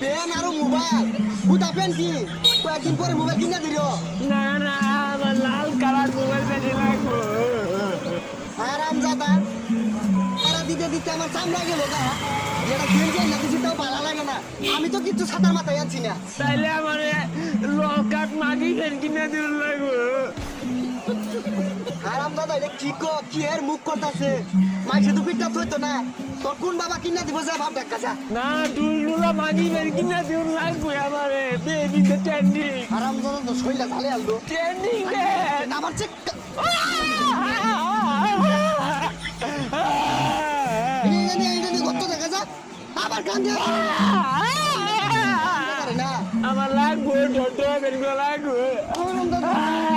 pen আর mobile বুটা pen কি কয়েকদিন পরে মোবাইল কিনে দিল না না আমার লাল কালার মোবাইল বেশি লাগবো আরাম জাদা তারা দিতে দিতে আমার চামড়া গেল গা যেটা গেঞ্জি না কিছু তাও ভালো লাগে না আমি তো কিছু ছাতার মাথায় আনছি না তাইলে আমার লকাট মাগি ফের কিনে দিল লাগবো আরাম দাদা এটা কি কি এর মুখ করতেছে মাইসে তো পিঠটা থইতো না তোর কোন বাবা কিনে দিব যা ভাব দেখা যা না ডুলডুলা মাগি ফের কিনে দিল লাগবো আমারে বেবিতে ট্রেন্ডিং আরাম দাদা তো শৈলা ঢালে আলতো ট্রেন্ডিং রে আমার চেক কত দেখা যা আবার কান দিয়ে না আমার লাগবো ডটো বের করে লাগবো আরাম দাদা